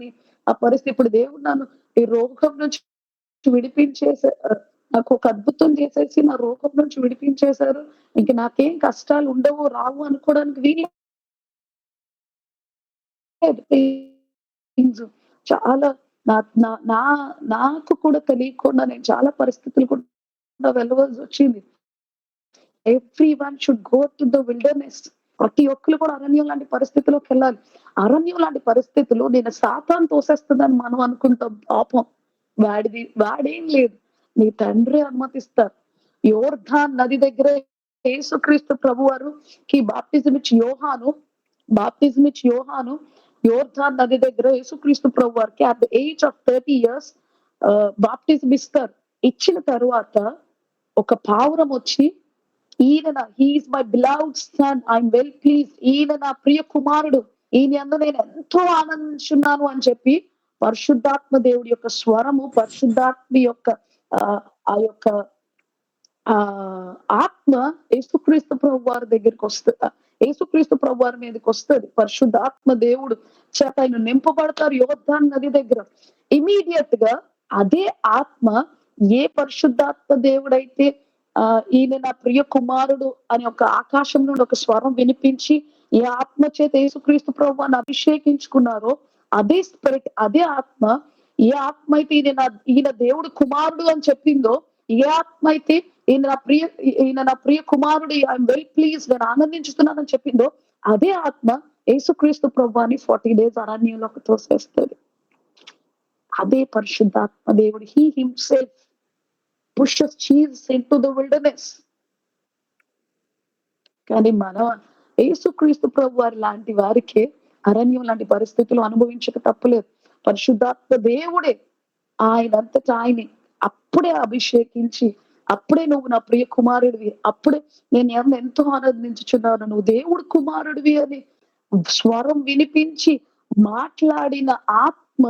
మనల్ని ఆ పరిస్థితి ఇప్పుడు దేవుడు నన్ను ఈ రోగం నుంచి నాకు ఒక అద్భుతం చేసేసి నా రోగం నుంచి విడిపించేశారు. ఇంక నాకేం కష్టాలు ఉండవు, రావు అనుకోవడానికి థింగ్స్ చాలా నా నా నా నాకు కూడా తెలియకుండా నేను చాలా పరిస్థితులు కూడా వెళ్ళవలసొచ్చింది. Everyone should go to the wilderness. ప్రతి ఒక్కళ్ళు కూడా అరణ్యం లాంటి పరిస్థితిలోకెళ్ళాలి. అరణ్యం లాంటి పరిస్థితులు నేను సాతాను తోసేస్తుందని మనం అనుకుంటాం పాపం. వాడేం లేదు. నీ తండ్రే అనుమతిస్తారు. యోర్దాను నది దగ్గర యేసుక్రీస్తు ప్రభువారుకి బాప్టిజం ఇచ్చి యోహాను యోర్దాను నది దగ్గర యేసుక్రీస్తు ప్రభువారికి at the age of 30 years baptism ఇస్తారు. ఇచ్చిన తరువాత ఒక పావురం వచ్చి he is my beloved son, I am well pleased, ఈయన నా ప్రియ కుమారుడు, ఈయన యందు నేను ఎంతో ఆనందించున్నాను అని చెప్పి పరిశుద్ధాత్మ దేవుడి యొక్క స్వరము, పరిశుద్ధాత్మ యొక్క ఆ యొక్క ఆత్మ యేసుక్రీస్తు ప్రభువారి దగ్గరికి వస్తది. యేసుక్రీస్తు ప్రభువారి మీదకి వస్తది. పరిశుద్ధాత్మ దేవుడు చేత ఆయన నింపబడతారు యోర్దాను నది దగ్గర. ఇమ్మీడియట్ గా అదే ఆత్మ ఏ పరిశుద్ధాత్మ దేవుడైతే ఈయన నా ప్రియ కుమారుడు అని ఒక ఆకాశం నుండి ఒక స్వరం వినిపించి ఏ ఆత్మ చేత యేసుక్రీస్తు ప్రభువాన్ని అభిషేకించుకున్నారో అదే స్పిరిట్, అదే ఆత్మ, ఏ ఆత్మ అయితే ఈయన దేవుడు కుమారుడు అని చెప్పిందో, ఏ ఆత్మ అయితే ఈయన నా ప్రియ కుమారుడు, ఐఎమ్ వెల్ ప్లీజ్, నేను ఆనందించుతున్నానని చెప్పిందో అదే ఆత్మ యేసుక్రీస్తు ప్రభువాన్ని 40 days అరణ్యంలోకి తోసేస్తుంది. అదే పరిశుద్ధాత్మ దేవుడు. He himself pushes Jesus into the wilderness. కానీ మనం యేసుక్రీస్తు ప్రభువారి లాంటి వారికి అరణ్యం లాంటి పరిస్థితులు అనుభవించక తప్పలేదు. పరిశుద్ధాత్మ దేవుడే ఆయనంతటా ఆయనే అప్పుడే అభిషేకించి, అప్పుడే నువ్వు నా ప్రియ కుమారుడివి, అప్పుడే నేను ఎంతో ఆనందించుచున్నాను, నువ్వు దేవుడు కుమారుడివి అని స్వరం వినిపించి మాట్లాడిన ఆత్మ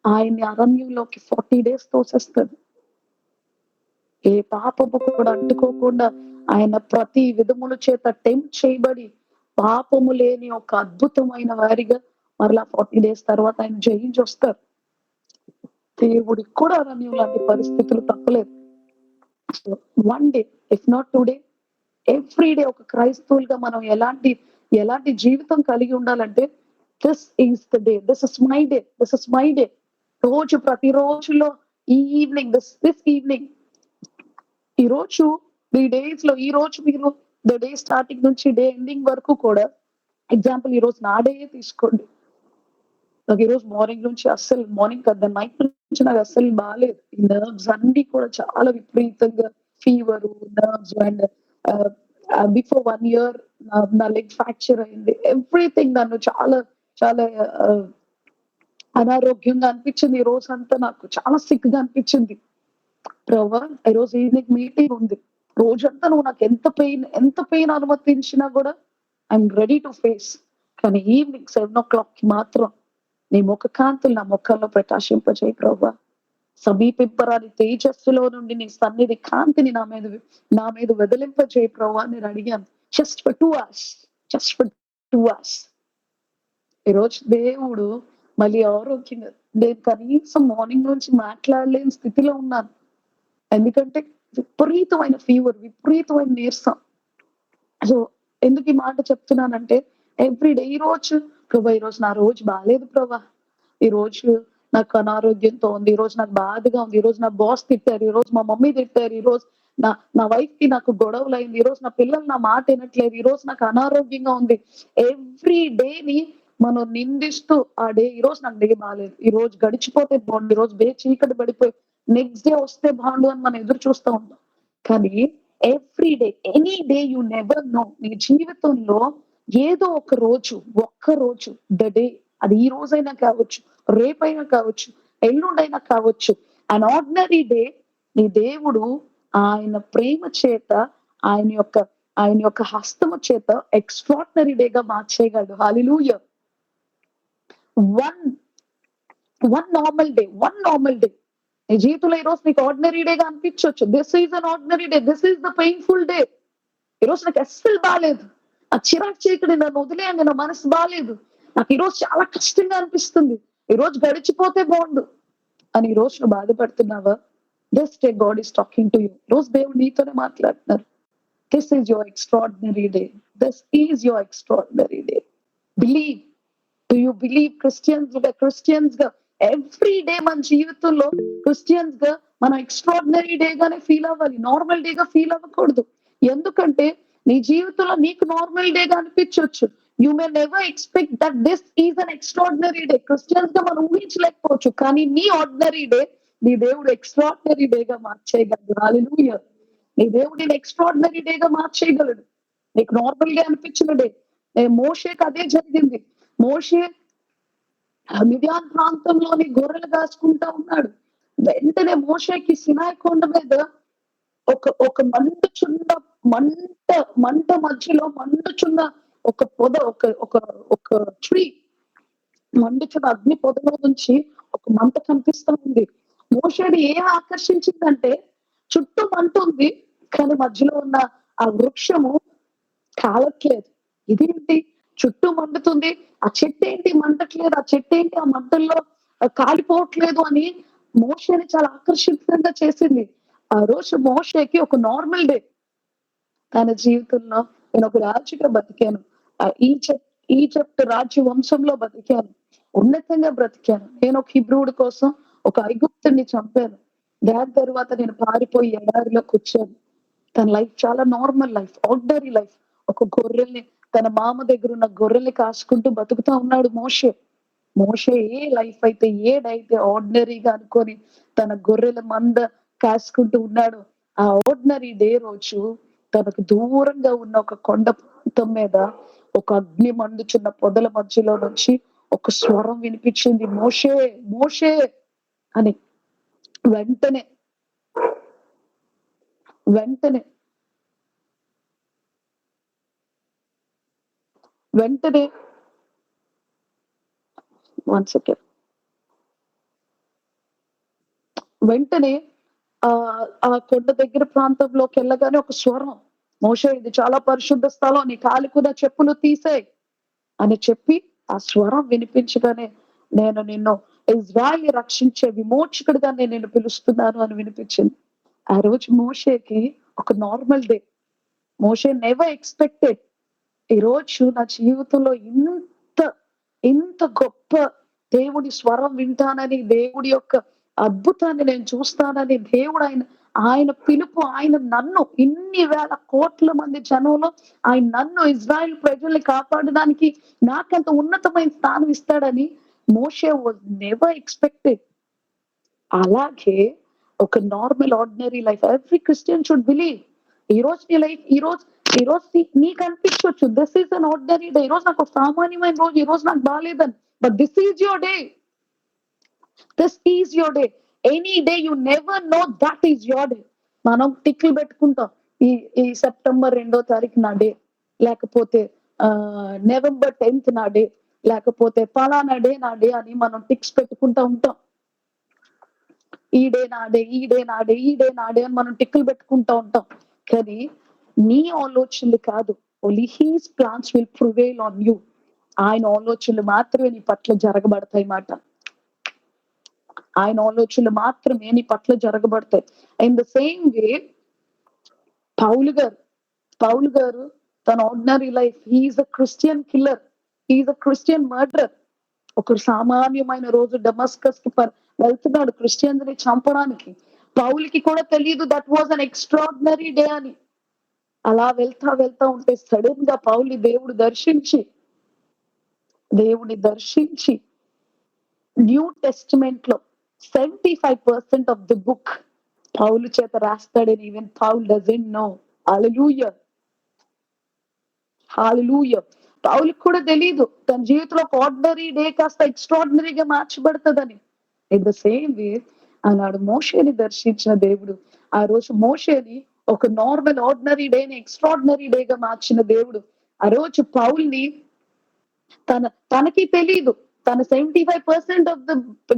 ఆయన్ని అరణ్యంలోకి 40 days తోసేస్తుంది. ఏ పాపము కూడా అంటుకోకుండా ఆయన ప్రతి విధముల చేత టెంప్ట్ చేయబడి పాపము లేని ఒక అద్భుతమైన వారిగా మరలా 40 days తర్వాత ఆయన జయించి వస్తారు. దేవుడికి కూడా అరణ్యం లాంటి పరిస్థితులు తప్పలేదు. One day, if not today, every day ఒక క్రైస్తవులుగా మనం ఎలాంటి జీవితం కలిగి ఉండాలంటే this is the day, this is my day, this is my day. ప్రతి రోజులో ఈ ఈవినింగ్, దిస్ ఈవినింగ్, ఈ రోజు మీ డేస్ లో ఈ రోజు మీరు ద డే స్టార్టింగ్ నుంచి డే ఎండింగ్ వరకు కూడా ఎగ్జాంపుల్ ఈ రోజు నా డే తీసుకోండి. నాకు ఈ రోజు మార్నింగ్ నుంచి మార్నింగ్ కదా నైట్ నుంచి నాకు అస్సలు బాగాలేదు. ఈ నర్వ్స్ అన్ని కూడా చాలా విపరీతంగా fever, nerves and before 1 year నా లెగ్ ఫ్రాక్చర్ అయింది. ఎవ్రీథింగ్ నన్ను చాలా చాలా అనారోగ్యంగా అనిపించింది. ఈ రోజు అంతా నాకు చాలా సిక్ గా అనిపించింది. ప్రభా, ఈ రోజు ఈవినింగ్ మీటింగ్ ఉంది, రోజంతా నువ్వు నాకు ఎంత పెయిన్ అనుమతించినా కూడా ఐఎమ్ రెడీ టు ఫేస్. కానీ ఈవినింగ్ 7 o'clock మాత్రం నీ ముఖ కాంతులు నా ముఖంలో ప్రకాశింపజేయి ప్రభా. సమీపింపరాని తేజస్సులో నుండి నీ సన్నిధి కాంతిని నా మీద వదిలింపజేయి ప్రభా నేను అడిగాను. Just for 2 hours. ఈరోజు దేవుడు మళ్ళీ ఆరోగ్యంగా, నేను కనీసం మార్నింగ్ నుంచి మాట్లాడలేని స్థితిలో ఉన్నాను. ఎందుకంటే విపరీతమైన ఫీవర్, విపరీతమైన నీరసం. సో ఎందుకు ఈ మాట చెప్తున్నానంటే ఎవ్రీడే ఈ రోజు ప్రభా, ఈ రోజు నా రోజు బాగాలేదు ప్రభా, ఈ రోజు నాకు అనారోగ్యంతో ఉంది, ఈ రోజు నాకు బాధగా ఉంది, ఈ రోజు నా బాస్ తిట్టారు, ఈ రోజు మా మమ్మీ తిట్టారు, ఈ రోజు నా వైఫ్ కి నాకు గొడవలు అయింది, ఈ రోజు నా పిల్లలు నా మాట వినట్లేదు, ఈ రోజు నాకు అనారోగ్యంగా ఉంది. ఎవ్రీ డేని మనం నిందిస్తూ ఆ డే, ఈ రోజు నాకు డే బాగాలేదు, ఈ రోజు గడిచిపోతే బాగుండు, ఈ రోజు డే చీకటి పడిపోయి నెక్స్ట్ డే వస్తే బాగుండు అని మనం ఎదురు చూస్తూ ఉంటాం. కానీ every day, any day, you never know, నీ జీవితంలో ఏదో ఒక్క రోజు ద డే, అది ఈ రోజైనా కావచ్చు, రేపైనా కావచ్చు, ఎల్లుండైనా కావచ్చు, అన్ ఆర్డినరీ డే నీ దేవుడు ఆయన ప్రేమ చేత, ఆయన యొక్క హస్తము చేత ఎక్స్ట్రాడినరీ డేగా మార్చేయగలడు. హల్లెలూయా. వన్ నార్మల్ డే నీ జీవితంలో ఈ రోజు నీకు ఆర్డినరీ డేగా అనిపించవచ్చు. This is an ordinary day, this is the painful day. ఈరోజు నాకు అస్సలు బాగాలేదు, ఆ చిరాకు చీకటి నన్ను వదిలేయండి, నా మనసు బాగాలేదు, నాకు ఈరోజు చాలా కష్టంగా అనిపిస్తుంది, ఈ రోజు గడిచిపోతే బాగుండు అని ఈ రోజు నువ్వు బాధపడుతున్నావా? This day God is talking to you. రోజు దేవుడు నీతోనే మాట్లాడుతున్నారు. This is your extraordinary day. This is your extraordinary day. Believe. Do you believe? Christians గా ఎవ్రీ డే మన జీవితంలో క్రిస్టియన్స్ గా మనం ఎక్స్ట్రాడినరీ డే గానే ఫీల్ అవ్వాలి, నార్మల్ డే గా ఫీల్ అవ్వకూడదు. ఎందుకంటే నీ జీవితంలో నీకు నార్మల్ డే గా అనిపించవచ్చు. You may never expect that this is an extraordinary day. Christians గా మనం ఊహించలేకపోవచ్చు, కానీ నీ ఆర్డినరీ డే నీ దేవుడు ఎక్స్ట్రాడినరీ డే గా మార్చేయగలడు. హల్లెలూయా. నీ దేవుడు నేను ఎక్స్ట్రాడినరీ డే గా మార్చేయగలడు. నీకు నార్మల్ గా అనిపించిన డే. మోషేకి అదే జరిగింది. మోషే మిడియాన్ ప్రాంతంలోని గొర్రెలు కాసుకుంటా ఉన్నాడు. వెంటనే మోషేకి సినాయి కొండ మీద ఒక ఒక మండుచున్న మంట మంట మధ్యలో మండుచున్న ఒక పొద, ఒక ఒక ఒక ట్రీ, మండుచున్న అగ్ని పొదలో నుంచి ఒక మంట కనిపిస్తా ఉంది. మోషేని ఏం ఆకర్షించిందంటే చుట్టూ మంట ఉంది, కానీ మధ్యలో ఉన్న ఆ వృక్షము కాలట్లేదు. ఇదేంటి చుట్టూ మండుతుంది, ఆ చెట్టు ఏంటి మండట్లేదు, ఆ చెట్టు ఏంటి ఆ మంటల్లో కాలిపోవట్లేదు అని మోషేని చాలా ఆకర్షితంగా చేసింది. ఆ రోజు మోషేకి ఒక నార్మల్ డే. తన జీవితంలో నేను ఒక రాజుగా బతికాను, ఈజిప్ట్ రాజ్య వంశంలో బతికాను, ఉన్నతంగా బ్రతికాను. నేను ఒక హిబ్రూడు కోసం ఒక ఐగుప్తుని చంపాను. దాని తర్వాత నేను పారిపోయి ఎడారిలో కూర్చొని తన లైఫ్ చాలా నార్మల్ లైఫ్, ఆర్డినరీ లైఫ్. ఒక గొర్రెల్ని, తన మామ దగ్గర ఉన్న గొర్రెల్ని కాసుకుంటూ బతుకుతా ఉన్నాడు మోషే. మోషే ఏ లైఫ్ అయితే, ఏడైతే ఆర్డినరీగా అనుకొని తన గొర్రెల మంద కాసుకుంటూ ఉన్నాడు, ఆ ఆర్డినరీ డే రోజు తనకు దూరంగా ఉన్న ఒక కొండ ప్రాంతం మీద ఒక అగ్ని మండుచున్న పొదల మధ్యలో నుంచి ఒక స్వరం వినిపించింది, మోషే మోషే అని. వెంటనే వెంటనే వెంటనే వన్ సెకండ్ వెంటనే ఆ ఆ కొండ దగ్గర ప్రాంతంలోకి వెళ్ళగానే ఒక స్వరం, మోషే ఇది చాలా పరిశుద్ధ స్థలం, నీ కాలికున్న చెప్పులు తీసేయ్ అని చెప్పి ఆ స్వరం వినిపించగానే, నేను నిన్ను ఇజ్రాయిల్ రక్షించే విమోచకుడిగా నేను నిన్ను పిలుస్తున్నాను అని వినిపించింది. ఆ రోజు మోషేకి ఒక నార్మల్ డే. మోషే నెవర్ ఎక్స్పెక్టెడ్ ఈ రోజు నా జీవితంలో ఇంత ఇంత గొప్ప దేవుడి స్వరం వింటానని, దేవుడి యొక్క అద్భుతాన్ని నేను చూస్తానని, దేవుడు ఆయన ఆయన పిలుపు, ఆయన నన్ను ఇన్ని వేల కోట్ల మంది జనంలో ఆయన నన్ను ఇజ్రాయెల్ ప్రజల్ని కాపాడడానికి నాకంత ఉన్నతమైన స్థానం ఇస్తాడని మోషే వాజ్ నెవర్ ఎక్స్పెక్టెడ్. అలాగే ఒక normal ordinary life every Christian should believe. ఈ రోజు నీ లైఫ్, ఈ రోజు నీకు అనిపించవచ్చు this is an ordinary day, ఈ రోజు నాకు ఒక సామాన్యమైన రోజు, ఈ రోజు నాకు బాగాలేదని. But this is your day. This is your day. Any day you never know that is your day. మనం టిక్లు పెట్టుకుంటాం, ఈ ఈ సెప్టెంబర్ 2వ తారీఖు నా డే, లేకపోతే నవంబర్ 10th నా డే, లేకపోతే పలానా డే నా డే అని మనం టిక్స్ పెట్టుకుంటా ఉంటాం. ఈ డే నాడే, ఈ డే నాడే, ఈ డే నాడే అని మనం టిక్కులు పెట్టుకుంటా ఉంటాం. కానీ నీ ఆలోచనలు కాదు, only he's plans will prevail on you. ఆయన ఆలోచనలు మాత్రమే నీ పట్ల జరగబడతాయి మాట. ఆయన ఆలోచనలు మాత్రమే నీ పట్ల జరగబడతాయి. In the same way Paul గారు పౌలు గారు తన ordinary life, he's a Christian killer, he's a Christian murderer. ఒక సామాన్యమైన రోజు డమస్కస్ కి వెళ్తున్నాడు క్రిస్టియన్స్ ని చంపడానికి. పౌలుకి కూడా తెలియదు that was an extraordinary day అని. అలా వెళ్తా వెళ్తా ఉంటే సడన్ గా దేవుని దర్శించి న్యూ టెస్టిమెంట్ లో 75% ఆఫ్ ది బుక్ పౌలు చేత రాస్తాడని ఈవెన్ పౌల్ డజంట్ నో. హల్లెలూయా, హల్లెలూయా. పౌలుకి కూడా తెలియదు తన జీవితంలో ఒక ఆర్డినరీ డే కాస్త ఎక్స్ట్రాడినరీగా మార్చబడుతుందని. ఇన్ ద సేమ్ వే ఆనాడు మోషేని దర్శించిన దేవుడు ఆ రోజు మోషేని ఒక నార్మల్ ఆర్డినరీ డేని ఎక్స్ట్రాడినరీ డేగా మార్చిన దేవుడు ఆ రోజు పౌల్ని తనకి తెలియదు, తన 75% ఆఫ్ ద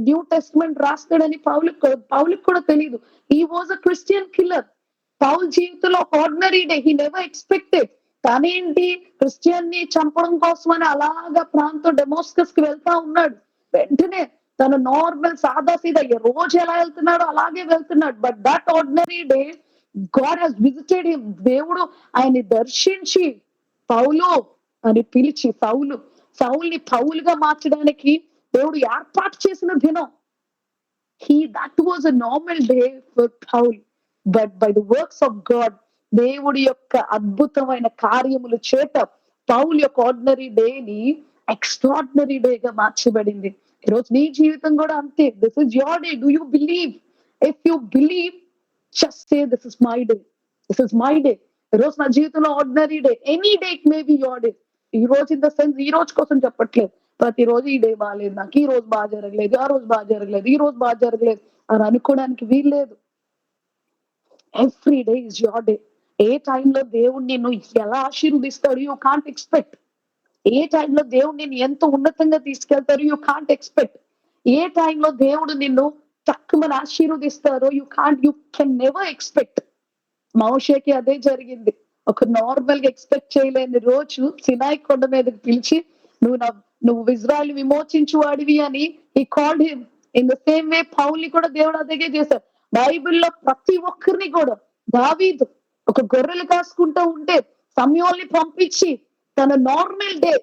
న్యూ టెస్ట్మెంట్ రాస్తాడని పౌలుకి కూడా తెలియదు. He was a Christian killer. Paul జీవితంలో ఒక ordinary day, he never expected. తనేంటి క్రిస్టియన్ ని చంపడం కోసం అని అలాగా ప్రాంతం డెమోస్కస్ కి వెళ్తా ఉన్నాడు. వెంటనే తను నార్మల్ సాదా సీదా రోజు ఎలా వెళ్తున్నాడో అలాగే వెళ్తున్నాడు. But that ordinary day God has visited him. దేవుడు ఆయన్ని దర్శించి పౌలు అని పిలిచి సౌల్ని పౌలుగా మార్చడానికి దేవుడు ఏర్పాటు చేసిన దినం. That was a normal day for Paul. But by the works of God, దేవుడి యొక్క అద్భుతమైన కార్యముల చేత పౌలు యొక్క ఆర్డినరీ డేని ఎక్స్ట్రాడినరీ డేగా మార్చబడింది. ఈరోజు నీ జీవితం కూడా అంతే. This is your day. Do you believe? If you believe, just say this is my day. This is my day. ఈరోజు నా జీవితంలో ordinary day. Any day it may be your day. ఈ రోజు ఇన్ ద సెన్స్ ఈ రోజు కోసం చెప్పట్లేదు. ప్రతిరోజు ఈ డే బాగాలేదు, నాకు ఈ రోజు బాగా జరగలేదు, ఆ రోజు బాగా జరగలేదు, ఈ రోజు బాగా జరగలేదు అని అనుకోవడానికి వీల్లేదు. Every day is your day. ఏ టైంలో దేవుడు నిన్ను ఎలా ఆశీర్వదిస్తాడు యూ కాంట్ ఎక్స్పెక్ట్. ఏ టైంలో దేవుడు నిన్ను ఎంత ఉన్నతంగా తీసుకెళ్తారు యూ కాంట్ ఎక్స్పెక్ట్. ఏ టైంలో దేవుడు నిన్ను తక్కువ ఆశీర్వదిస్తారో యూ కెన్ నెవర్ ఎక్స్పెక్ట్. మోషేకి అదే జరిగింది. ఒక నార్మల్ గా ఎక్స్పెక్ట్ చేయలేని రోజు సినాయి కొండ మీదకి పిలిచి నువ్వు ఇజ్రాయెల్ విమోచించు వాడివి అని he called him. In the same way పౌల్ని కూడా దేవుడు అదే చేశారు. బైబిల్లో ప్రతి ఒక్కరిని కూడా దావీదు ఒక గొర్రెలు కాసుకుంటూ ఉంటే సమయాల్ని పంపించి తన నార్మల్ డే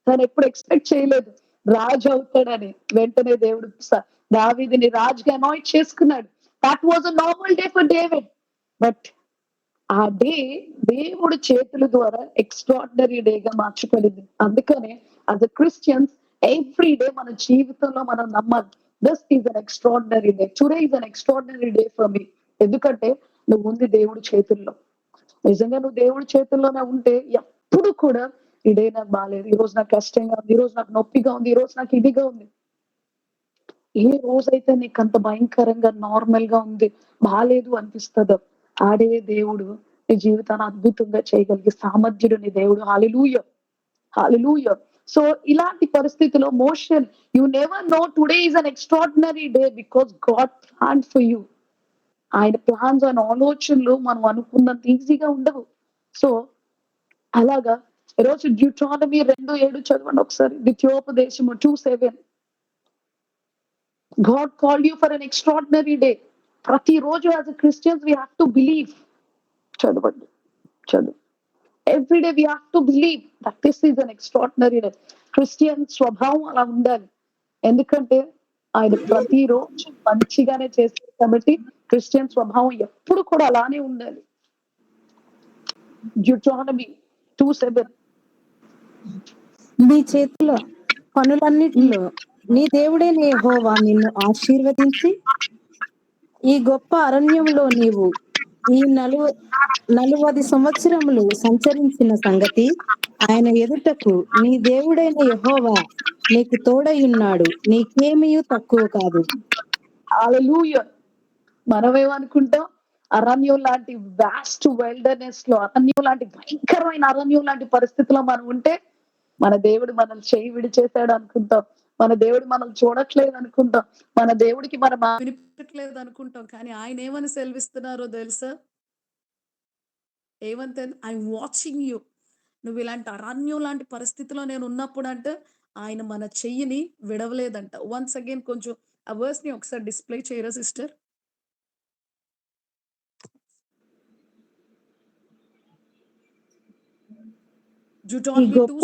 తను ఎప్పుడు ఎక్స్పెక్ట్ చేయలేదు రాజు అవుతాడని. వెంటనే దేవుడు దావీదుని రాజుగా అనాయింట్ చేసుకున్నాడు. That was a normal day for David. But ఆ డే దేవుడి చేతుల ద్వారా ఎక్స్ట్రాడినరీ డేగా మార్చబడింది. అందుకనే as a Christians every day మన జీవితంలో మనం నమ్మాలి, this is an extraordinary day. Today is an extraordinary day for me. ఎందుకంటే నువ్వు ఉంది దేవుడి చేతుల్లో. నిజంగా నువ్వు దేవుడి చేతుల్లోనే ఉంటే ఎప్పుడు కూడా ఈ డే నాకు బాగాలేదు, ఈ రోజు నాకు కష్టంగా ఉంది, ఈ రోజు నాకు నొప్పిగా ఉంది, ఈ రోజు నాకు ఇదిగా ఉంది. ఏ రోజైతే నీకు అంత భయంకరంగా నార్మల్ గా ఉంది, బాగాలేదు అనిపిస్తుందో ఆడే దేవుడు నీ జీవితాన్ని అద్భుతంగా చేయగలిగే సామర్థ్యుడు నీ దేవుడు. హల్లెలూయా, హల్లెలూయా. సో ఇలాంటి పరిస్థితిలో motion you never know today is an extraordinary day because God plan for you. ఆయన ప్లాన్స్, ఆయన ఆలోచనలు మనం అనుకున్నంత ఈజీగా ఉండవు. సో అలాగా ఈరోజు డ్యూట్రానమీ 2:7 చదవండి ఒకసారి. ద్వితీయోపదేశము 2:7. God called you for an extraordinary day. ప్రతిరోజు as a Christians we have to believe. చదవండి, చదువు. Every day we have to believe that this is an extraordinary day. Christian స్వభావం అలా ఉండాలి. ఎందుకంటే ఆయన ప్రతిరోజు మంచిగానే చేస్తారు కాబట్టి క్రిస్టియన్ స్వభావం ఎప్పుడు కూడా అలానే ఉండాలి. డ్యూట్రానమీ 2:7. నీ చేతుల పనులన్నిటిలో నీ దేవుడైన యెహోవా నిన్ను ఆశీర్వదించి ఈ గొప్ప అరణ్యంలో నీవు ఈ 40 సంవత్సరములు సంచరించిన సంగతి ఆయన ఎదుటకు నీ దేవుడైన యెహోవా నీకు తోడయున్నాడు, నీకేమీ తక్కువ కాదు. హల్లెలూయా. మనమేమనుకుంటాం, అరణ్యం లాంటి వాస్ట్ వైల్డర్నెస్ లో, అరణ్యం లాంటి భయంకరమైన అరణ్యం లాంటి పరిస్థితిలో మనం ఉంటే మన దేవుడు మనల్ని చేయి విడిచేశాడు అనుకుంటాం, మన దేవుడు మనల్ని చూడట్లేదు అనుకుంటాం, మన దేవుడికి మనం వినిపించట్లేదు అనుకుంటాం. కానీ ఆయన ఏమని సెలవిస్తున్నారో తెలుసా? ఏమంటే ఐఎమ్ వాచింగ్ యూ. నువ్వు ఇలాంటి అరణ్యం లాంటి పరిస్థితిలో నేను ఉన్నప్పుడు అంటే ఆయన మన చెయ్యిని విడవలేదంట. వన్స్ అగైన్ కొంచెం ఆ వర్స్ ని ఒకసారి డిస్ప్లే చేయరా సిస్టర్? ఈ గొప్ప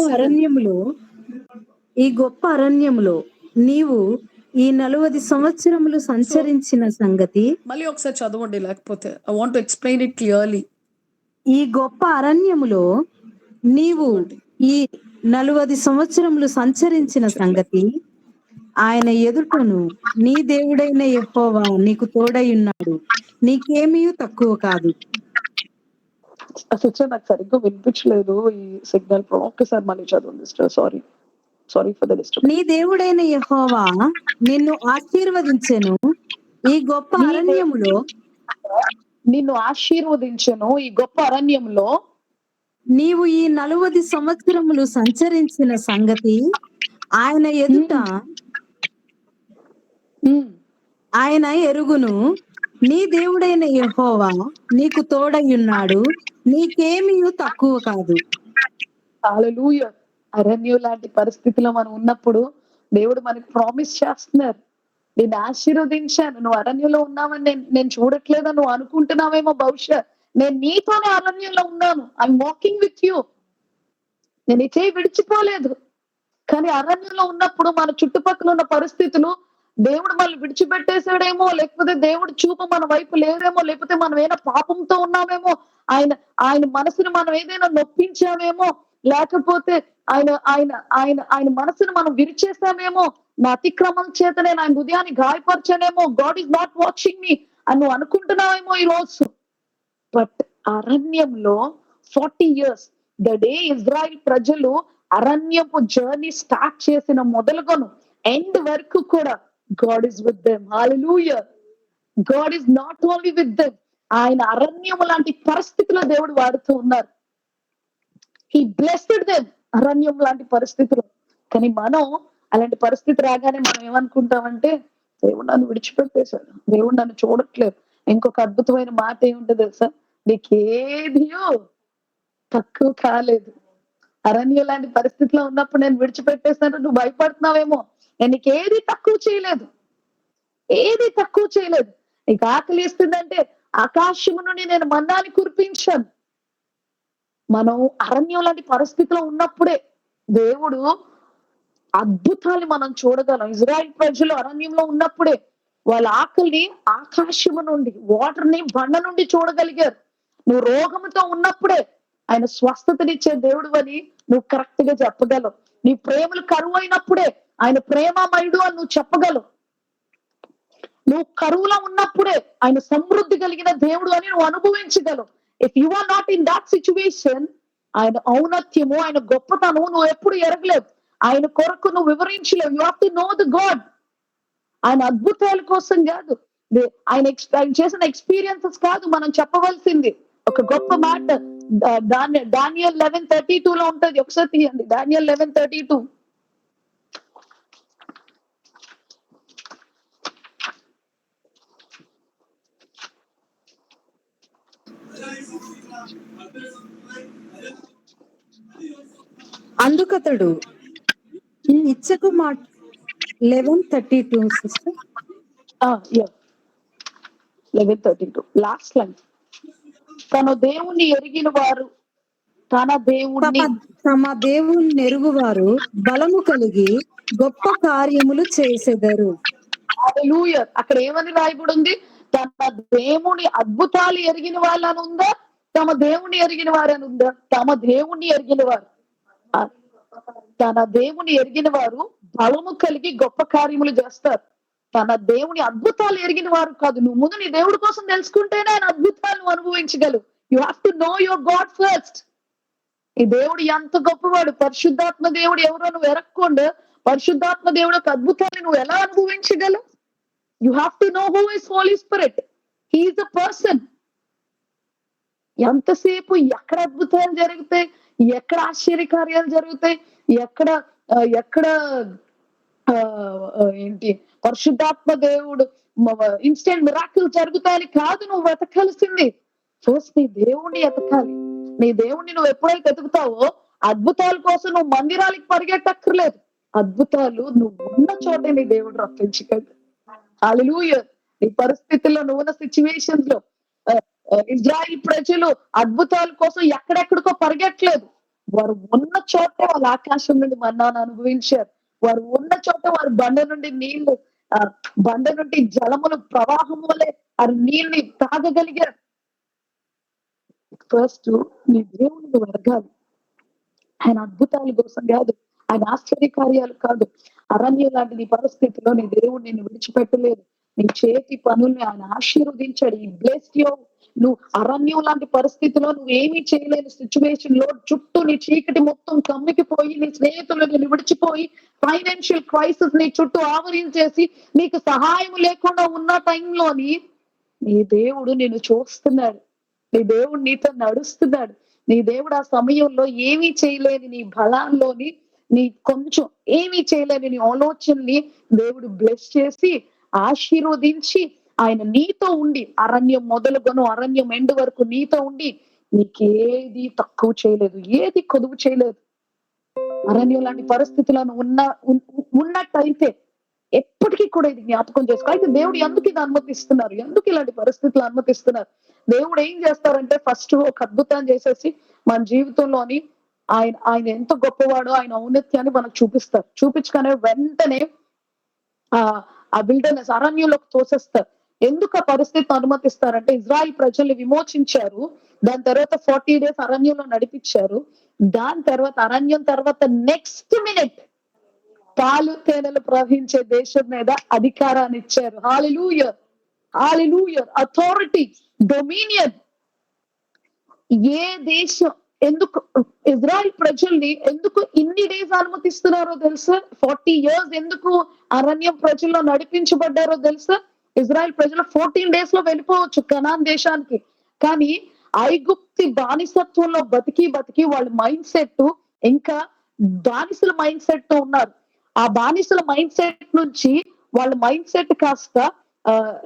అరణ్యములో నీవు ఈ 40 సంవత్సరములు సంచరించిన సంగతి. మళ్ళీ ఒకసారి చదవండి, లేకపోతే I want to explain it clearly. ఈ గొప్ప అరణ్యములో నీవు ఈ 40 సంవత్సరములు సంచరించిన సంగతి ఆయన ఎదుటను నీ దేవుడైన యెహోవా నీకు తోడై ఉన్నాడు, నీకేమీ తక్కువ కాదు. అసలు నాకు సరిగ్గా వినిపించలేదు ఈ సిగ్నల్. ఒక్కసారి మళ్ళీ చదవండి sister. Sorry for the disturbance. నీ దేవుడైన యెహోవా నిన్ను ఆశీర్వదించెను ఈ గొప్ప అరణ్యములో. నిన్ను ఆశీర్వదించెను ఈ గొప్ప అరణ్యంలో నీవు ఈ 40 సంవత్సరములు సంచరించిన సంగతి ఆయన ఎదుట ఆయన ఎరుగును, నీ దేవుడైన యెహోవా నీకు తోడయ్యున్నాడు, నీకేమీ తక్కువ కాదు. హల్లెలూయా. అరణ్యం లాంటి పరిస్థితిలో మనం ఉన్నప్పుడు దేవుడు మనకి ప్రామిస్ చేస్తున్నారు, నేను ఆశీర్వదించాను. నువ్వు అరణ్యంలో ఉన్నావని నేను చూడట్లేదని నువ్వు అనుకుంటున్నావేమో బహుశా. నేను నీతోనే అరణ్యంలో ఉన్నాను. I'm walking with you. నేను నీ చేయి విడిచిపోలేదు. కానీ అరణ్యంలో ఉన్నప్పుడు మన చుట్టుపక్కల ఉన్న పరిస్థితులు దేవుడు మనల్ని విడిచిపెట్టేసాడేమో, లేకపోతే దేవుడి చూపు మన వైపు లేదేమో, లేకపోతే మనం ఏదైనా పాపంతో ఉన్నామేమో, ఆయన ఆయన మనసుని మనం ఏదైనా నొప్పించామేమో, లేకపోతే ఆయన ఆయన ఆయన ఆయన మనసుని మనం విరిచేసామేమో, నా అతిక్రమం చేత నేను ఆయన హృదయాన్ని గాయపరిచానేమో, గాడ్ ఈస్ నాట్ వాచింగ్ మీ అని నువ్వు అనుకుంటున్నావేమో ఈ రోజు. బట్ అరణ్యంలో 40 ఇయర్స్ ద డే ఇజ్రాయిల్ ప్రజలు అరణ్యపు జర్నీ స్టార్ట్ చేసిన మొదలుగాను ఎండ్ వరకు కూడా God is with them. Hallelujah. God is not only with them. ఆయన అరణ్యం లాంటి పరిస్థితుల్లో దేవుడు వాడుతూ ఉన్నారు. హీ బ్లెస్డ్ దెమ్ అరణ్యం లాంటి పరిస్థితులు. కానీ మనం అలాంటి పరిస్థితి రాగానే మనం ఏమనుకుంటామంటే దేవుడు నన్ను విడిచిపెట్టేశాడు, దేవుడు నన్ను చూడట్లేదు. ఇంకొక అద్భుతమైన మాట ఏముంటుంది తెలుసా? నీకేదియో తక్కువ కాలేదు. అరణ్యం లాంటి పరిస్థితిలో ఉన్నప్పుడు నేను విడిచిపెట్టేస్తాను నువ్వు భయపడుతున్నావేమో. నేను నీకు ఏది తక్కువ చేయలేదు, ఏది తక్కువ చేయలేదు. నీకు ఆకలి ఇస్తుందంటే ఆకాశము నుండి నేను మన్నాని కురిపించాను. మనం అరణ్యం లాంటి పరిస్థితిలో ఉన్నప్పుడే దేవుడు అద్భుతాలు మనం చూడగలం. ఇజ్రాయిల్ ప్రజలు అరణ్యంలో ఉన్నప్పుడే వాళ్ళ ఆకలిని ఆకాశము నుండి, వాటర్ ని బండ నుండి చూడగలిగారు. నువ్వు రోగముతో ఉన్నప్పుడే ఆయన స్వస్థతనిచ్చే దేవుడు అని నువ్వు కరెక్ట్ గా చెప్పగలవు. నీ ప్రేమలు కరువు అయినప్పుడే ఆయన ప్రేమమయుడు అని నువ్వు చెప్పగలవు. నువ్వు కరువులో ఉన్నప్పుడే ఆయన సమృద్ధి కలిగిన దేవుడు అని నువ్వు అనుభవించగలవు. If you are not in that situation, ఆయన ఔన్నత్యము, ఆయన గొప్పతనం నువ్వు ఎప్పుడు ఎరగలేవు. ఆయన కొరకు నువ్వు వివరించలేవు. You have to know the God. ఆయన అద్భుతాల కోసం కాదు, ఆయన చేసిన ఎక్స్పీరియన్సెస్ కాదు మనం చెప్పవలసింది. ఒక గొప్ప మాట డానియల్ 11:32 లో ఉంటది. ఒకసారి తీయండి డానియల్ 11:32. అందుకతడు ఇచ్చకు మాట 11:32 సిస్టర్. 11:32 last line. తన దేవుణ్ణి ఎరిగిన వారు తన దేవుణ్ణి తమ దేవుని ఎరుగువారు బలము కలిగి గొప్ప కార్యములు చేసెదరు. హల్లెలూయా. అక్కడ ఏమని రాయబడి ఉంది? తమ దేవుని అద్భుతాలు ఎరిగిన వాళ్ళని ఉందా, తమ దేవుని ఎరిగిన వారని ఉందా? తమ దేవుని ఎరిగిన వారు, తన దేవుని ఎరిగిన వారు బలము కలిగి గొప్ప కార్యములు చేస్తారు. తన దేవుని అద్భుతాలు ఎరిగిన వారు కాదు. నువ్వు ముందు నీ దేవుడి కోసం తెలుసుకుంటేనే ఆయన అద్భుతాలను అనుభవించగలవు. You have to know your God first. ఈ దేవుడు ఎంత గొప్పవాడు, పరిశుద్ధాత్మ దేవుడు ఎవరో నువ్వు ఎరక్కుండా పరిశుద్ధాత్మ దేవుడు యొక్క అద్భుతాన్ని నువ్వు ఎలా అనుభవించగలవు? You have to know who is Holy Spirit. He is a person. ఎంతసేపు ఎక్కడ అద్భుతాలు జరుగుతాయి, ఎక్కడ ఆశ్చర్యకార్యాలు జరుగుతాయి, ఎక్కడ ఎక్కడ ఏంటి పరిశుద్ధాత్మ దేవుడు ఇన్స్టెంట్ మిరాకిల్ జరుగుతాయని కాదు నువ్వు వెతకాల్సింది. ఫస్ట్ నీ దేవుణ్ణి ఎతకాలి. నీ దేవుణ్ణి నువ్వు ఎప్పుడైతే ఎతుకుతావో అద్భుతాల కోసం నువ్వు మందిరాలకు పరిగెట్టక్కర్లేదు. అద్భుతాలు నువ్వు ఉన్న చోటే నీ దేవుడు రప్పించగలడు. హల్లెలూయా. నీ పరిస్థితుల్లో నువ్వున్న సిచ్యువేషన్స్ లో ఇజ్రాయిల్ ప్రజలు అద్భుతాల కోసం ఎక్కడెక్కడికో పరిగెట్టలేదు. వారు ఉన్న చోటే వాళ్ళ ఆకాశం నుండి మన్నాను అనుభవించారు. వారు ఉన్న చోట వారు బండ నుండి నీళ్లు, బండ నుండి జలములు ప్రవాహం వల్లే ఆ నీళ్ళని తాగగలిగారు. ఫస్ట్ నీ దేవుని నువ్వు ఎరగాలి. ఆయన అద్భుతాల కోసం కాదు, ఆయన ఆశ్చర్యకార్యాలు కాదు. అరణ్యం లాంటి నీ పరిస్థితిలో నీ దేవుడు నిన్ను విడిచిపెట్టలేదు. నీ చేతి పనుల్ని ఆయన ఆశీర్వదించాడు. ఈ బ్లెస్డ్ యు. నువ్వు అరణ్యం లాంటి పరిస్థితిలో నువ్వు ఏమీ చేయలేని సిచ్యువేషన్ లో చుట్టూ నీ చీకటి మొత్తం కమ్మికిపోయి, నీ స్నేహితులు నిన్ను విడిచిపోయి, ఫైనాన్షియల్ క్రైసిస్ నీ చుట్టూ ఆవరించేసి నీకు సహాయం లేకుండా ఉన్న టైంలోని నీ దేవుడు నిన్ను చూస్తున్నాడు. నీ దేవుడు నీతో నడుస్తున్నాడు. నీ దేవుడు ఆ సమయంలో ఏమీ చేయలేని నీ బలాల్లోని, నీ కొంచెం ఏమీ చేయలేని నీ ఆలోచనని దేవుడు బ్లెస్ చేసి ఆశీర్వదించి ఆయన నీతో ఉండి అరణ్యం మొదలుగొను అరణ్యం ఎండ్ వరకు నీతో ఉండి నీకేది తక్కువ చేయలేదు, ఏది కొదువు చేయలేదు. అరణ్యం లాంటి పరిస్థితులను ఉన్నట్టయితే ఎప్పటికీ కూడా ఇది జ్ఞాపకం చేసుకో. అయితే దేవుడు ఎందుకు ఇది అనుమతిస్తున్నారు, ఎందుకు ఇలాంటి పరిస్థితులు అనుమతిస్తున్నారు? దేవుడు ఏం చేస్తారంటే ఫస్ట్ ఒక అద్భుతం చేసేసి మన జీవితంలోని ఆయన ఆయన ఎంత గొప్పవాడో ఆయన ఔన్నత్యాన్ని మనకు చూపిస్తారు. చూపించగానే వెంటనే ఆ ఆ విల్డర్నెస్ అరణ్యంలోకి తోసేస్తారు. ఎందుకు ఆ పరిస్థితిని అనుమతిస్తారంటే ఇజ్రాయిల్ ప్రజల్ని విమోచించారు. దాని తర్వాత 40 days అరణ్యంలో నడిపించారు. దాని తర్వాత అరణ్యం తర్వాత నెక్స్ట్ మినిట్ పాలు తేనెలు ప్రవహించే దేశం మీద అధికారాన్ని ఇచ్చారు. హల్లెలూయా, హల్లెలూయా. Authority, dominion. ఏ దేశం ఎందుకు ఇజ్రాయిల్ ప్రజల్ని ఎందుకు ఇన్ని డేస్ అనుమతిస్తున్నారో తెలుసా? 40 years ఎందుకు అరణ్యం ప్రజల్లో నడిపించబడ్డారో తెలుసా? ఇజ్రాయిల్ ప్రజలు 14 days లో వెళ్ళిపోవచ్చు కనాన్ దేశానికి. కానీ ఐగుప్తి బానిసత్వంలో బతికి బతికి వాళ్ళ మైండ్ సెట్ ఇంకా బానిసల మైండ్ సెట్ తో ఉన్నారు. ఆ బానిసల మైండ్ సెట్ నుంచి వాళ్ళ మైండ్ సెట్ కాస్త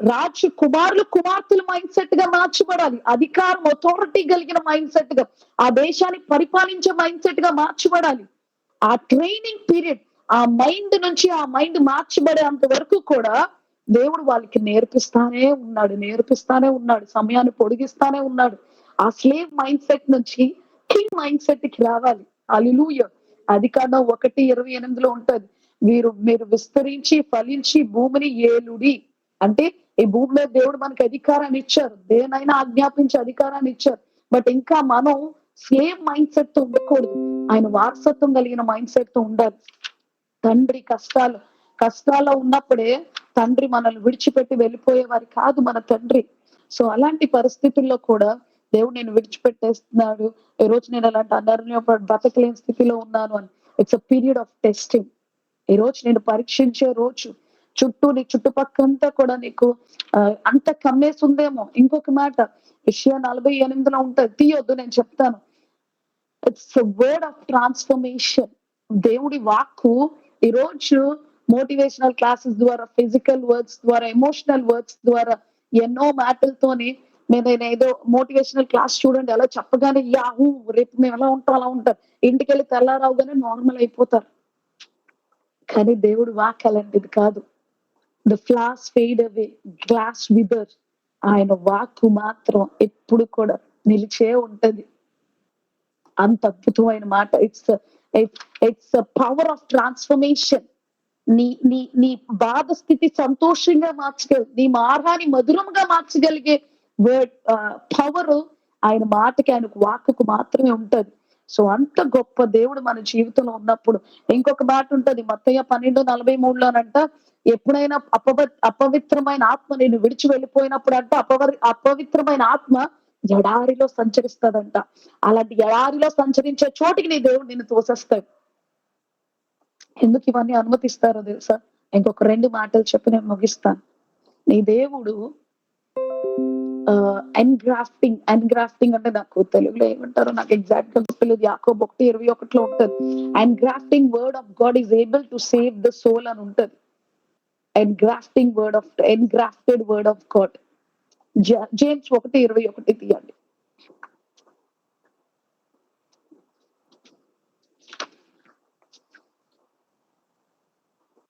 రాజు కుమారులు కుమార్తెల మైండ్ సెట్ గా మార్చబడాలి. అధికారం, అథారిటీ కలిగిన మైండ్ సెట్ గా, ఆ దేశాన్ని పరిపాలించే మైండ్ సెట్ గా మార్చబడాలి. ఆ ట్రైనింగ్ పీరియడ్, ఆ మైండ్ నుంచి ఆ మైండ్ మార్చబడేంత వరకు కూడా దేవుడు వాళ్ళకి నేర్పిస్తానే ఉన్నాడు, సమయాన్ని పొడిగిస్తానే ఉన్నాడు. ఆ స్లేవ్ మైండ్ సెట్ నుంచి కింగ్ మైండ్ సెట్ కి రావాలి. హల్లెలూయా. ఆదికాండం 1:28 ఉంటది, మీరు విస్తరించి ఫలించి భూమిని ఏలుడి. అంటే ఈ భూమి మీద దేవుడు మనకి అధికారాన్ని ఇచ్చారు, దేనైనా ఆజ్ఞాపించి అధికారాన్ని ఇచ్చారు. బట్ ఇంకా మనం స్లేవ్ మైండ్ సెట్ తో ఉండకూడదు, ఆయన వారసత్వం కలిగిన మైండ్ సెట్ తో ఉండాలి. తండ్రి కష్టాల్లో ఉన్నప్పుడే తండ్రి మనల్ని విడిచిపెట్టి వెళ్ళిపోయేవారు కాదు మన తండ్రి. సో అలాంటి పరిస్థితుల్లో కూడా దేవుడు నేను విడిచిపెట్టేస్తున్నాడు, ఈ రోజు నేను అలాంటి అనారోగ్యం బతకలేని స్థితిలో ఉన్నాను అని. It's a period of testing. ఈ రోజు నేను పరీక్షించే రోజు. నీ చుట్టుపక్కంతా కూడా నీకు అంత కమ్మేసి ఉందేమో. ఇంకొక మాట యెషయా 48 ఉంటది, తీయొద్దు, నేను చెప్తాను. It's word of transformation. దేవుడి వాక్కు ఈ రోజు మోటివేషనల్ క్లాసెస్ ద్వారా, ఫిజికల్ వర్డ్స్ ద్వారా, ఎమోషనల్ వర్డ్స్ ద్వారా, ఎన్నో మాటలతోని నేను ఏదో మోటివేషనల్ క్లాస్ చూడండి అలా చెప్పగానే యాహూ రేపు మేము ఎలా ఉంటాం అలా ఉంటారు, ఇంటికి వెళ్ళి తెల్లారావుగానే నార్మల్ అయిపోతారు. కానీ దేవుడు వాక్ అలాంటిది కాదు. The flowers fade away, grass wither. ఆయన వాక్కు మాత్రం ఎప్పుడు కూడా నిలిచే ఉంటది. అంత అద్భుతమైన మాట. Its power of transformation. నీ బాధ స్థితి సంతోషంగా మార్చగలదు, నీ మార్గాన్ని మధురంగా మార్చగలిగే వర్డ్ పవర్ ఆయన మాటకి, ఆయనకు వాక్కుకు మాత్రమే ఉంటది. సో అంత గొప్ప దేవుడు మన జీవితంలో ఉన్నప్పుడు. ఇంకొక మాట ఉంటది మత్తయి 12:43లోనంట, ఎప్పుడైనా అపవిత్రమైన ఆత్మ నేను విడిచి వెళ్ళిపోయినప్పుడు అంట అపవిత్రమైన ఆత్మ ఎడారిలో సంచరిస్తదంట. అలాంటి ఎడారిలో సంచరించే చోటికి నీ దేవుడు నిన్ను తోసేస్తాడు. ఎందుకు ఇవన్నీ అనుమతిస్తారో తెలుసా? ఇంకొక 2 మాటలు చెప్పి నేను ముగిస్తాను. నీ దేవుడు ఎన్గ్రాఫ్టింగ్ అంటే నాకు తెలుగులో ఏమంటారో నాకు ఎగ్జాక్ట్ గా గుర్తులేదు. యాకోబు 1:21 ఉంటది, engrafting word of God is able to save the soul అని ఉంటది. Engrafted word of God. James 1:21 తీయండి.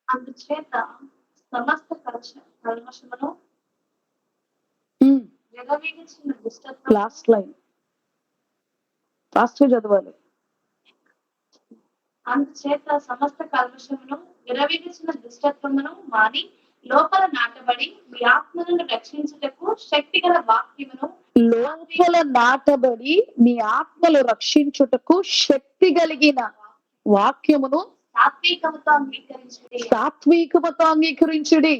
అందుచేత సమస్త కల్మషమును విరవీగించిన దుష్టత్వము, లాస్ట్ లైన్ ఫాస్ట్ చదవాలి. అందుచేత సమస్త కల్మషమును విరవీగించిన దుష్టత్వమును మాని లోపల నాటబడి మీ ఆత్మలను రక్షించుటకు శక్తిగల వాక్యమును, లోపల నాటబడి మీ ఆత్మలు రక్షించుటకు శక్తి కలిగిన వాక్యమును సాత్వికముతో అంగీకరించుడి.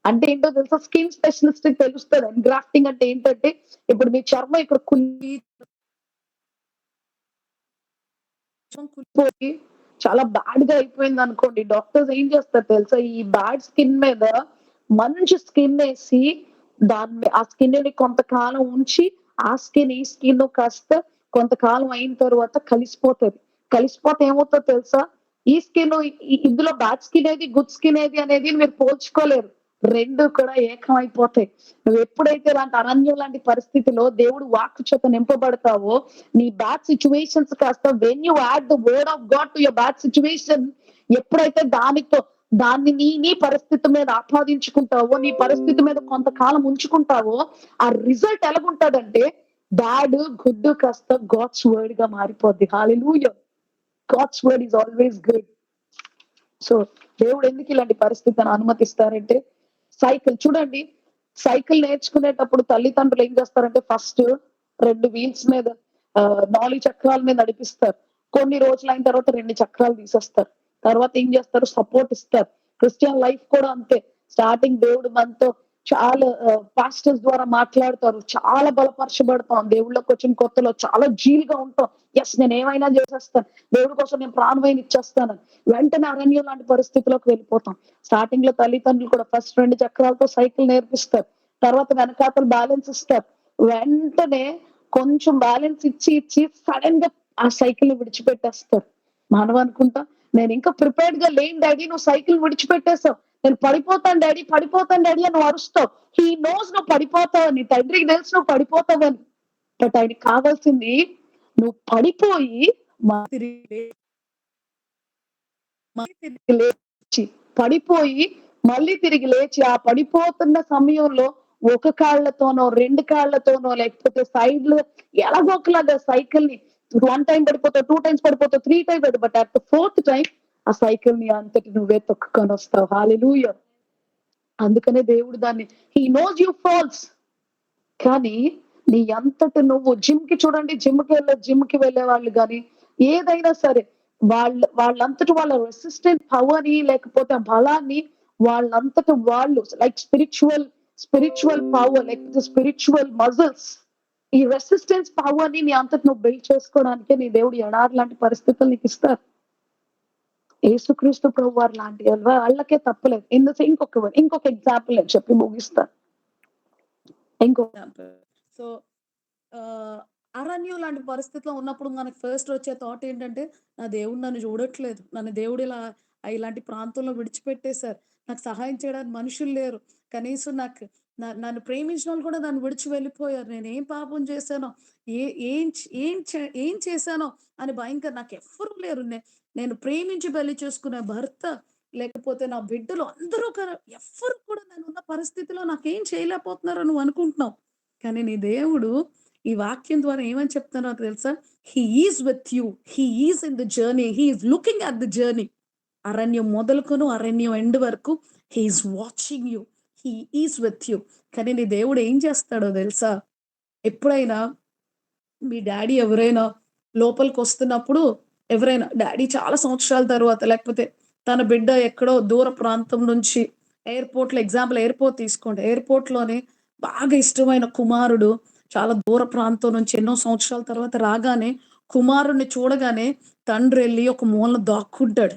అంటే ఏంటో తెలుసా? స్కిన్ స్పెషలిస్ట్ తెలుస్తుంది ఎన్గ్రాఫ్టింగ్ అంటే ఏంటంటే, ఇప్పుడు మీ చర్మం ఇక్కడ కుళ్ళిపోయి చాలా బ్యాడ్ గా అయిపోయింది అనుకోండి, డాక్టర్స్ ఏం చేస్తారు తెలుసా? ఈ బ్యాడ్ స్కిన్ మీద మంచి స్కిన్ వేసి ఆ స్కిన్ ని కొంతకాలం ఉంచి ఆ స్కిన్ ఈ స్కిన్ కాస్త కొంతకాలం అయిన తర్వాత కలిసిపోతే ఏమవుతుందో తెలుసా? ఈ స్కిన్ ఇందులో బ్యాడ్ స్కిన్ ఏది, గుడ్ స్కిన్ ఏది అనేది మీరు పోల్చుకోలేరు. 2 కూడా ఏకమైపోతాయి. నువ్వు ఎప్పుడైతే ఇలాంటి అరణ్యం లాంటి పరిస్థితిలో దేవుడు వాక్కు చేత నింపబడతావో, నీ బ్యాడ్ సిచ్యువేషన్స్ కాస్త when you add the word of God to your bad situation, ఎప్పుడైతే దాన్ని నీ పరిస్థితి మీద ఆపాదించుకుంటావో, నీ పరిస్థితి మీద కొంతకాలం ఉంచుకుంటావో, ఆ రిజల్ట్ ఎలాగుంటదంటే బ్యాడ్ గుడ్ కాస్త గాడ్స్ వర్డ్ గా మారిపోద్ది. Hallelujah. God's word is always good. So దేవుడు ఎందుకు ఇలాంటి పరిస్థితిని అనుమతిస్తారంటే, సైకిల్ చూడండి, సైకిల్ నేర్చుకునేటప్పుడు తల్లిదండ్రులు ఏం చేస్తారంటే ఫస్ట్ 2 వీల్స్ మీద 4 చక్రాల మీద నడిపిస్తారు. కొన్ని రోజులు అయిన తర్వాత 2 చక్రాలు తీసేస్తారు. తర్వాత ఏం చేస్తారు, సపోర్ట్ ఇస్తారు. క్రిస్టియన్ లైఫ్ కూడా అంతే. స్టార్టింగ్ దేవుడు మనతో చాలా పాస్టర్స్ ద్వారా మాట్లాడతారు, చాలా బలపరచబడతాం. దేవుళ్ళకి వచ్చిన కొత్తలో చాలా జీలుగా ఉంటాం. ఎస్, నేను ఏమైనా చేసేస్తాను, దేవుడి కోసం నేను ప్రాణమైన ఇచ్చేస్తాను. వెంటనే అరణ్యం లాంటి పరిస్థితిలోకి వెళ్ళిపోతాం. స్టార్టింగ్ లో తల్లిదండ్రులు కూడా ఫస్ట్ 2 చక్రాలతో సైకిల్ నేర్పిస్తారు, తర్వాత వెనకాతలు బ్యాలెన్స్ ఇస్తారు. వెంటనే కొంచెం బ్యాలెన్స్ ఇచ్చి సడన్ గా ఆ సైకిల్ ని విడిచిపెట్టేస్తారు. మనం అనుకుంటాం, నేను ఇంకా ప్రిపేర్డ్ గా లేని డాడీ, నువ్వు సైకిల్ విడిచిపెట్టేస్తావు, నేను పడిపోతాను డాడీ అని నువ్వు అరుస్తావు. హీ నోస్ నువ్వు పడిపోతావని, తండ్రికి తెలుసు నువ్వు పడిపోతావని. బట్ ఆయనకి కావాల్సింది నువ్వు పడిపోయి పడిపోయి మళ్ళీ తిరిగి లేచి, ఆ పడిపోతున్న సమయంలో ఒక కాళ్ళతోనో 2 కాళ్ళతోనో లేకపోతే సైడ్ లో ఎలాగోకలాగా సైకిల్ ని 1 టైం పడిపోతావు, 2 టైమ్స్ పడిపోతావు, 3 టైమ్స్ పడిపోతావు, బట్ అట్ 4th టైం ఆ సైకిల్ ని అంతటి నువ్వే తొక్కుకొని వస్తావు. హల్లెలూయా. అందుకనే దేవుడు దాన్ని హీ నోస్ యూ ఫాల్స్, కానీ నీ అంతటి నువ్వు చూడండి, జిమ్ కి వెళ్ళే వాళ్ళు గాని ఏదైనా సరే వాళ్ళంతటి వాళ్ళ రెసిస్టెంట్ పవర్ ని లేకపోతే బలాన్ని వాళ్ళంతట వాళ్ళు లైక్ స్పిరిచువల్ పవర్ లేకపోతే స్పిరిచువల్ మజిల్స్, ఈ రెసిస్టెన్స్ పవర్ ని నీ అంతటి నువ్వు బిల్డ్ చేసుకోవడానికే నీ దేవుడు ఎడారి లాంటి పరిస్థితులు నీకు ఇస్తారు. యేసుక్రీస్తు ప్రభు వారు లాంటి వాళ్ళకే తప్పలేదు. ఇంకొక ఎగ్జాంపుల్ నేను చెప్పి ముగిస్తాను. సో అరణ్యం లాంటి పరిస్థితిలో ఉన్నప్పుడు మనకు ఫస్ట్ వచ్చే థాట్ ఏంటంటే, నా దేవుడు నన్ను చూడట్లేదు, నన్ను దేవుడు ఇలాంటి ప్రాంతంలో విడిచిపెట్టేశారు, నాకు సహాయం చేయడానికి మనుషులు లేరు, కనీసం నన్ను ప్రేమించిన వాళ్ళు కూడా నన్ను విడిచి వెళ్ళిపోయారు, నేను ఏం పాపం చేశానో, ఏం చేశానో అని భయంకర, నాకు ఎవ్వరూ లేరు, నేను ప్రేమించి పెళ్లి చేసుకునే భర్త లేకపోతే నా బిడ్డలు అందరూ ఎవ్వరు కూడా నేను ఉన్న పరిస్థితిలో నాకేం చేయలేకపోతున్నారో నువ్వు అనుకుంటున్నావు. కానీ నీ దేవుడు ఈ వాక్యం ద్వారా ఏమని చెప్తున్నారో తెలుసా? He is with you, he is in the journey, he is looking at the journey. అరణ్యం మొదలుకొను అరణ్యం ఎండ్ వరకు he is watching you, he is with you. కానీ నీ దేవుడు ఏం చేస్తాడో తెలుసా? ఎప్పుడైనా మీ డాడీ ఎవరైనా లోపలికి వస్తున్నప్పుడు, ఎవరైనా డాడీ చాలా సంవత్సరాల తర్వాత లేకపోతే తన బిడ్డ ఎక్కడో దూర ప్రాంతం నుంచి ఎయిర్పోర్ట్ తీసుకోండి. ఎయిర్పోర్ట్ లోనే బాగా ఇష్టమైన కుమారుడు చాలా దూర ప్రాంతం నుంచి ఎన్నో సంవత్సరాల తర్వాత రాగానే, కుమారుడిని చూడగానే తండ్రి వెళ్ళి ఒక మూలన దాక్కుంటాడు.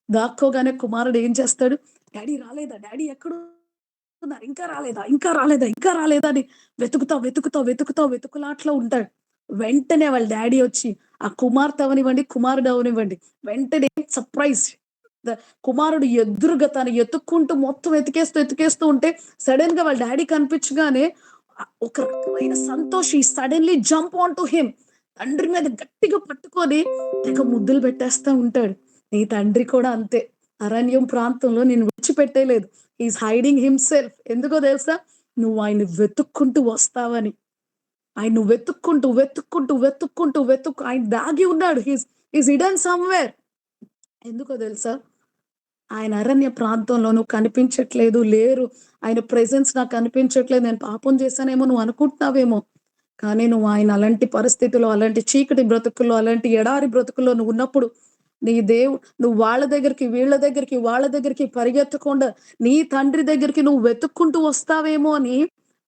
దాక్కోగానే కుమారుడు ఏం చేస్తాడు, డాడీ రాలేదా, డాడీ ఎక్కడ ఉన్నారు, ఇంకా రాలేదా అని వెతుకులాట్లో ఉంటాడు. వెంటనే వాళ్ళ డాడీ వచ్చి, ఆ కుమార్తె అవనివ్వండి కుమారుడు అవనివ్వండి, వెంటనే సర్ప్రైజ్, కుమారుడు ఎదురుగా తను ఎత్తుక్కుంటూ మొత్తం ఎతికేస్తూ ఉంటే సడన్ గా వాళ్ళ డాడీ కనిపించగానే ఒక రకమైన Santoshi suddenly jump on to him, తండ్రి మీద గట్టిగా పట్టుకొని తెగ ముద్దులు పెట్టేస్తా ఉంటాడు. నీ తండ్రి కూడా అంతే, అరణ్యం ప్రాంతంలో నేను విడిచిపెట్టేలేదు. Is hiding himself. ఎందుకో తెలుసా? నువ్వు ఆయన వెతుక్కుంటూ వస్తావని. ఆయన నువ్వు వెతుక్కుంటూ ఆయన దాగి ఉన్నాడు. He's hidden somewhere. ఎందుకో తెలుసా? ఆయన అరణ్య ప్రాంతంలో నువ్వు కనిపించట్లేదు, లేరు, ఆయన ప్రెజెన్స్ నాకు కనిపించట్లేదు, నేను పాపం చేశానేమో నువ్వు అనుకుంటున్నావేమో. కానీ నువ్వు ఆయన అలాంటి పరిస్థితుల్లో, అలాంటి చీకటి బ్రతుకుల్లో, అలాంటి ఎడారి బ్రతుకుల్లో నువ్వు ఉన్నప్పుడు, నువ్వు వాళ్ళ దగ్గరికి పరిగెత్తకుండా నీ తండ్రి దగ్గరికి నువ్వు వెతుక్కుంటూ వస్తావేమో అని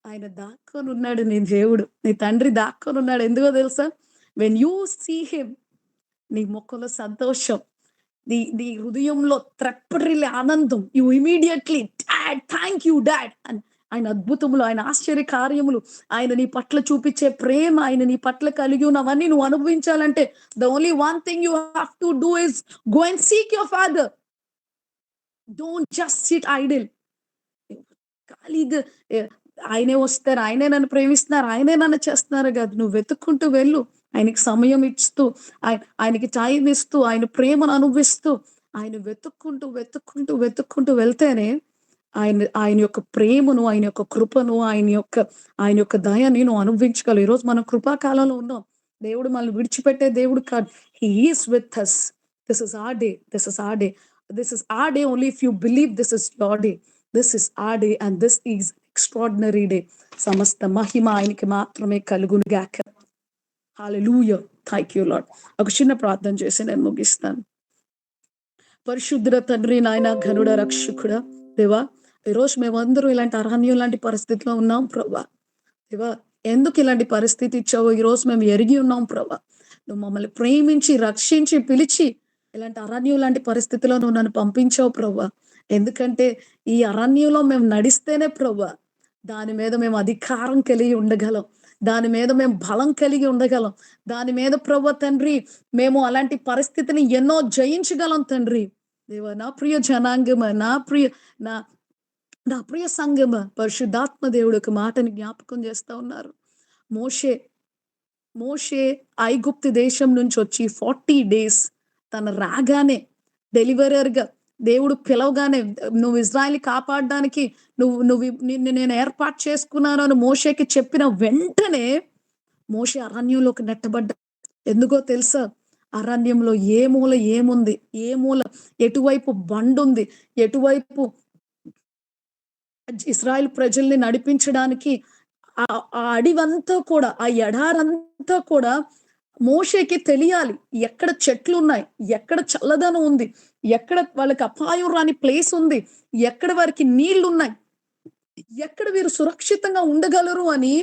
ఆయన దాక్కొని ఉన్నాడు. నీ దేవుడు, నీ తండ్రి దాక్కొని ఉన్నాడు. ఎందుకో తెలుసా? వెన్ యూ సీ హిమ్, నీ ముఖంలో సంతోషం, నీ హృదయంలో త్రెప్పటిల్లి ఆనందం. You immediately dad, thank you dad అని ఆయన అద్భుతములు, ఆయన ఆశ్చర్య కార్యములు, ఆయన నీ పట్ల చూపించే ప్రేమ, ఆయన నీ పట్ల కలిగి ఉన్నవన్నీ నువ్వు అనుభవించాలంటే the only one thing you have to do is go and seek your father. Don't just sit idle. ఖాళీగా ఆయనే వస్తారు, ఆయనే నన్ను ప్రేమిస్తున్నారు, ఆయనే నన్ను చేస్తున్నారు కాదు. నువ్వు వెతుక్కుంటూ వెళ్ళు, ఆయనకి సమయం ఇస్తూ, ఆయనకి టైం ఇస్తూ, ఆయన ప్రేమను అనుభవిస్తూ, ఆయన వెతుక్కుంటూ వెతుక్కుంటూ వెతుక్కుంటూ వెళ్తేనే ఆయన యొక్క ప్రేమను, ఆయన యొక్క కృపను, ఆయన యొక్క దయని నువ్వు అనుభవించగలవు. ఈరోజు మనం కృపాకాలంలో ఉన్నాం. దేవుడు మనల్ని విడిచిపెట్టే దేవుడు కాదు. He is with us. This is our day. This is our day. This is our day only if you believe this is your day. This is our day and this is extraordinary day. సమస్త మహిమ ఆయనకి మాత్రమే కలుగును గాక. Hallelujah. Thank you Lord. ఒక చిన్న ప్రార్థన చేసి నేను ముగిస్తాను. పరిశుద్ధుడ తండ్రి, నాయన, ఘనుడ, రక్షకుడా దేవా, ఈరోజు మేమందరూ ఇలాంటి అరణ్యం లాంటి పరిస్థితిలో ఉన్నాం ప్రభా. దేవా, ఎందుకు ఇలాంటి పరిస్థితి ఇచ్చావో ఈరోజు మేము ఎరిగి ఉన్నాం ప్రభా. నువ్వు మమ్మల్ని ప్రేమించి, రక్షించి, పిలిచి ఇలాంటి అరణ్యం లాంటి పరిస్థితిలో నువ్వు నన్ను పంపించావు ప్రభా. ఎందుకంటే ఈ అరణ్యంలో మేము నడిస్తేనే ప్రభా దాని మీద మేము అధికారం కలిగి ఉండగలం. దాని మీద మేము బలం కలిగి ఉండగలం. దాని మీద ప్రభా తండ్రి మేము అలాంటి పరిస్థితిని ఎన్నో జయించగలం తండ్రి. దేవా, నా ప్రియ జనాంగమ, నా నా ప్రియ సంగమ, పరిశుద్ధాత్మ దేవుడు ఒక మాటని జ్ఞాపకం చేస్తా ఉన్నారు. మోషే ఐగుప్తు దేశం నుంచి వచ్చి 40 days తన రాగానే డెలివరర్గా దేవుడు పిలవగానే, నువ్వు ఇజ్రాయెల్ కాపాడడానికి నిన్ను నేను ఏర్పాటు చేసుకున్నాను అని మోషేకి చెప్పిన వెంటనే మోషే అరణ్యంలోకి నెట్టబడ్డా. ఎందుకో తెలుసా? అరణ్యంలో ఏ మూల ఏముంది, ఏ మూల ఎటువైపు బండుంది, ఎటువైపు ఇశ్రాయేల్ ప్రజల్ని నడిపించడానికి ఆ అడివంతా కూడా, ఆ ఎడారంతా కూడా మోషేకి తెలియాలి. ఎక్కడ చెట్లు ఉన్నాయి, ఎక్కడ చల్లదనం ఉంది, ఎక్కడ వాళ్ళకి అపాయం రాని ప్లేస్ ఉంది, ఎక్కడ వారికి నీళ్లు ఉన్నాయి, ఎక్కడ వీరు సురక్షితంగా ఉండగలరు అని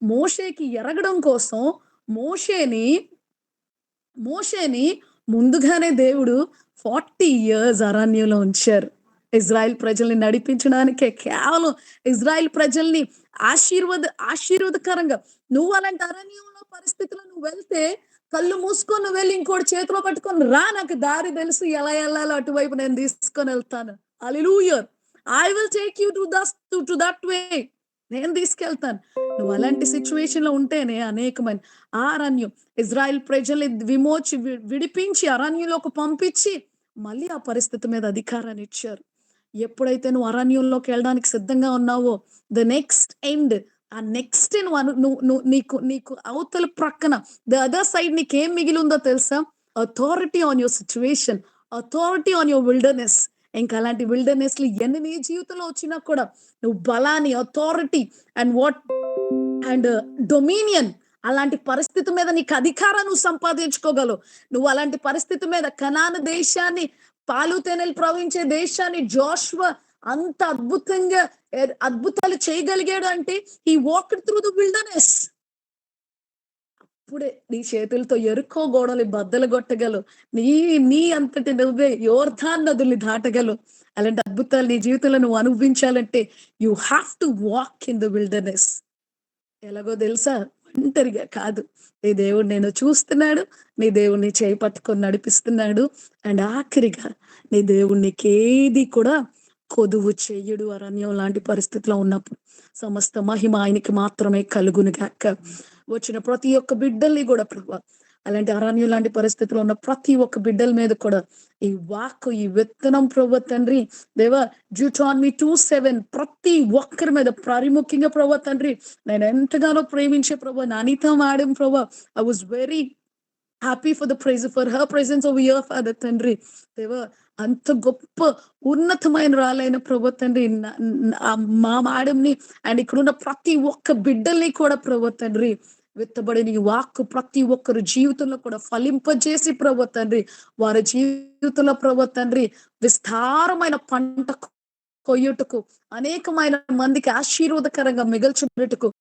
మోషేకి ఎరగడం కోసం మోషేని ముందుగానే దేవుడు 40 years అరణ్యంలో ఉంచారు. ఇజ్రాయెల్ ప్రజల్ని నడిపించడానికే, కేవలం ఇజ్రాయెల్ ప్రజల్ని ఆశీర్వాదకరంగా. నువ్వు అలాంటి అరణ్యంలో పరిస్థితిలో నువ్వు వెళ్తే కళ్ళు మూసుకొని నువ్వు వెళ్ళి ఇంకోటి చేతిలో పట్టుకొని రా, నాకు దారి తెలుసు, ఎలా వెళ్ళాలో అటువైపు నేను తీసుకొని వెళ్తాను. Hallelujah. I will take you to that way. నేను తీసుకెళ్తాను. నువ్వు అలాంటి సిచ్యువేషన్ లో ఉంటేనే అనేకమైన అరణ్యం ఇజ్రాయెల్ ప్రజల్ని విడిపించి అరణ్యంలోకి పంపించి మళ్ళీ ఆ పరిస్థితి మీద అధికారాన్ని ఇచ్చారు. ఎప్పుడైతే నువ్వు అరణ్యంలోకి వెళ్ళడానికి సిద్ధంగా ఉన్నావో, ద నెక్స్ట్ ఎండ్, ఆ నెక్స్ట్ నీకు అవతల ప్రక్కన ద అదర్ సైడ్ నీకేం మిగిలి ఉందో తెలుసా? Authority on your situation, authority on your wilderness. ఇంకా అలాంటి విల్డర్నెస్ లు ఎన్ని నీ జీవితంలో వచ్చినా కూడా నువ్వు బలాన్ని, అథారిటీ అండ్ డొమినియన్, అలాంటి పరిస్థితి మీద నీకు అధికారం నువ్వు సంపాదించుకోగలవు. నువ్వు అలాంటి పరిస్థితి మీద కనాను దేశాన్ని, పాలు తేనెలు ప్రవహించే దేశాన్ని జోషువా అంత అద్భుతాలు చేయగలిగాడు అంటే he walked through the wilderness. అప్పుడే నీ చేతులతో ఎరుకో గోడలు బద్దలు కొట్టగలవు. నీ అంతటి నువ్వే యోర్దాను నదుల్ని దాటగలవు. అలాంటి అద్భుతాలు నీ జీవితంలో నువ్వు అనుభవించాలంటే you have to walk in the wilderness. ఎలాగో తెలుసా? ఒంటరిగా కాదు, నీ దేవుడు నేను చూస్తున్నాడు, నీ దేవుడిని చేయి పట్టుకొని నడిపిస్తున్నాడు. అండ్ ఆఖరిగా నీ దేవుడు నీకేది కూడా కొదువు చెయ్యడు. అరణ్యం లాంటి పరిస్థితిలో ఉన్నప్పుడు సమస్త మహిమ ఆయనకి మాత్రమే కలుగును గాక. వచ్చిన ప్రతి ఒక్క బిడ్డల్ని కూడా ప్రభా, అలాంటి అరణ్యం లాంటి పరిస్థితిలో ఉన్న ప్రతి ఒక్క బిడ్డల మీద కూడా ఈ వాక్, ఈ విత్తనం ప్రభా తండ్రి దేవా, Deuteronomy 2:7 ప్రతి ఒక్కరి మీద, ప్రాముఖ్యంగా ప్రభా తండ్రి నేను ఎంతగానో ప్రేమించే ప్రభా అనిత మేడం ప్రభా, I was very happy for her presence over here father తండ్రి దేవా. అంత గొప్ప ఉన్నతమైన రాలైన ప్రభా తండ్రి మా మేడంని అండ్ ఇక్కడున్న ప్రతి ఒక్క బిడ్డల్ని కూడా ప్రభా తండ్రి విత్తబడిన ఈ వాక్కు ప్రతి ఒక్కరు జీవితంలో కూడా ఫలింపజేసి ప్రభా తండ్రి వారి జీవితంలో ప్రభా తండ్రి విస్తారమైన పంట కొయ్యుటకు, అనేకమైన మందికి ఆశీర్వాదకరంగా మిగల్చుటకు